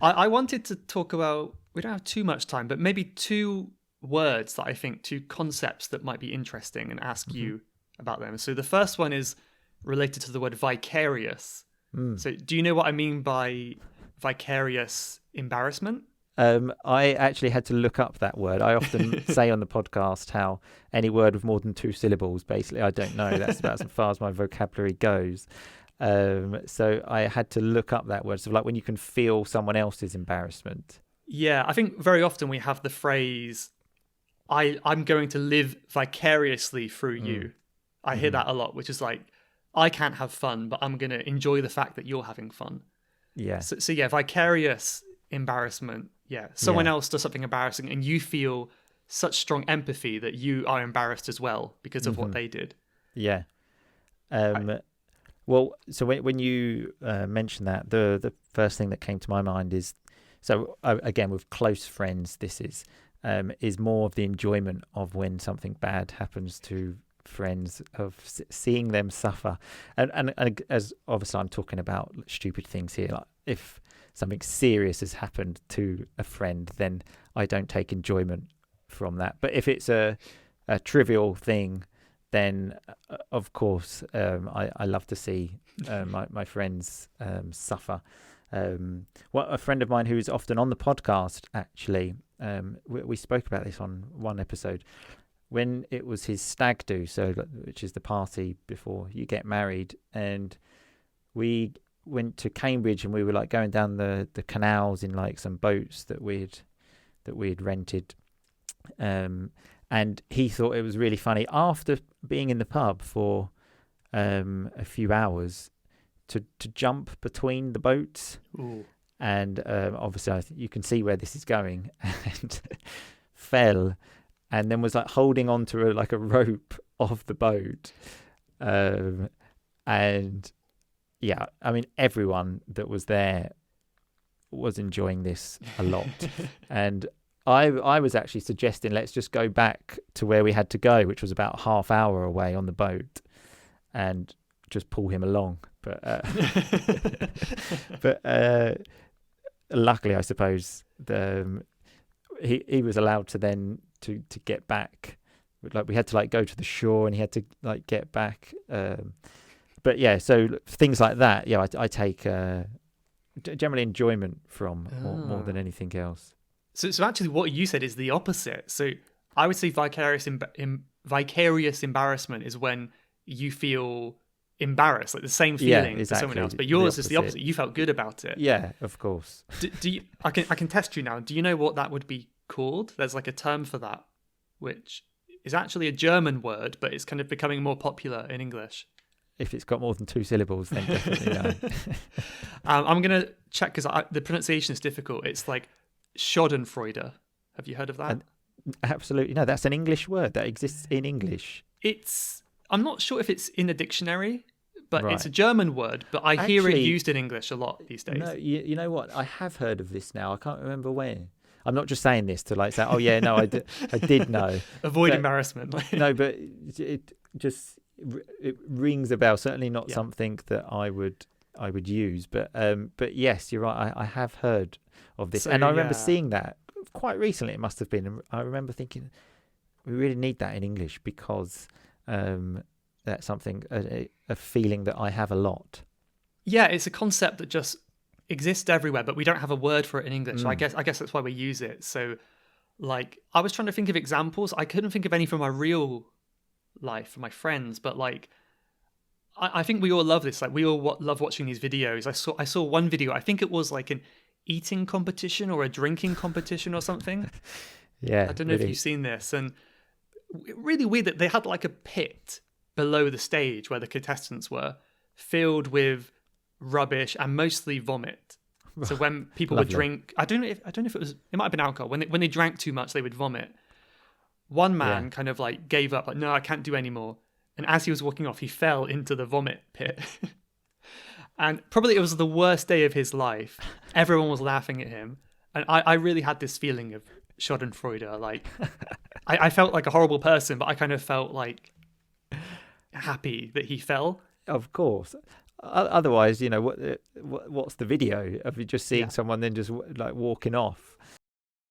I wanted to talk about, we don't have too much time, but maybe two words that I think, two concepts that might be interesting and ask you about them. So the first one is related to the word vicarious. So do you know what I mean by vicarious embarrassment? I actually had to look up that word. I often say on the podcast how any word with more than 2 syllables, basically, I don't know. That's about as far as my vocabulary goes. So I had to look up that word. So like when you can feel someone else's embarrassment. Yeah, I think very often we have the phrase, I'm going to live vicariously through you. I hear that a lot, which is like, I can't have fun, but I'm going to enjoy the fact that you're having fun. Yeah. So yeah, vicarious embarrassment. Yeah, someone else does something embarrassing and you feel such strong empathy that you are embarrassed as well because of what they did. Yeah. Well, so when you mentioned that, the first thing that came to my mind is, so again, with close friends, this is more of the enjoyment of when something bad happens to friends, of seeing them suffer. And as obviously I'm talking about stupid things here, like if something serious has happened to a friend, then I don't take enjoyment from that. But if it's a trivial thing, then of course I love to see my friends suffer. A friend of mine who's often on the podcast, actually, we spoke about this on one episode, when it was his stag do, so which is the party before you get married, and we went to Cambridge and we were like going down the canals in like some boats that we'd rented, and he thought it was really funny after being in the pub for a few hours to jump between the boats. Ooh. And obviously you can see where this is going, and fell, and then was like holding on to a rope of the boat, and yeah, I mean everyone that was there was enjoying this a lot. And I was actually suggesting let's just go back to where we had to go, which was about a half hour away on the boat, and just pull him along. But luckily, I suppose he was allowed to then to get back. Like we had to like go to the shore, and he had to like get back. But yeah, so things like that, yeah, I take generally enjoyment from more than anything else. So actually, what you said is the opposite. So I would say vicarious embarrassment is when you feel embarrassed, like the same feeling exactly, for someone else. But yours is the opposite. You felt good about it. Yeah, of course. Do you, I can test you now. Do you know what that would be called? There's like a term for that, which is actually a German word, but it's kind of becoming more popular in English. If it's got more than 2 syllables, then definitely no. I'm going to check because the pronunciation is difficult. It's like Schadenfreude. Have you heard of that? Absolutely. No, that's an English word that exists in English. I'm not sure if it's in a dictionary, but It's a German word, but I hear it used in English a lot these days. No, you know what? I have heard of this now. I can't remember when. I'm not just saying this to like say, oh yeah, no, I did know. Avoid embarrassment. No, but it rings a bell. Certainly not something that I would use, but yes, you're right. I have heard of this, and I remember seeing that quite recently. It must have been. I remember thinking we really need that in English because that's something a feeling that I have a lot. Yeah, it's a concept that just exists everywhere, but we don't have a word for it in English. So I guess that's why we use it. So, like, I was trying to think of examples. I couldn't think of any from my real life, from my friends, but like, I think we all love this. Like, we all love watching these videos. I saw one video. I think it was like an eating competition or a drinking competition or something. Yeah, I don't know if you've seen this, and really weird that they had like a pit below the stage where the contestants were, filled with rubbish and mostly vomit. So when people would drink, I don't know if it might have been alcohol. When they drank too much, they would vomit. One man kind of like gave up, like, no, I can't do any more. And as he was walking off, he fell into the vomit pit. And probably it was the worst day of his life. Everyone was laughing at him. And I really had this feeling of Schadenfreude. Like, I felt like a horrible person, but I kind of felt like happy that he fell. Of course. Otherwise, what's the video of you just seeing Yeah. someone then just like walking off?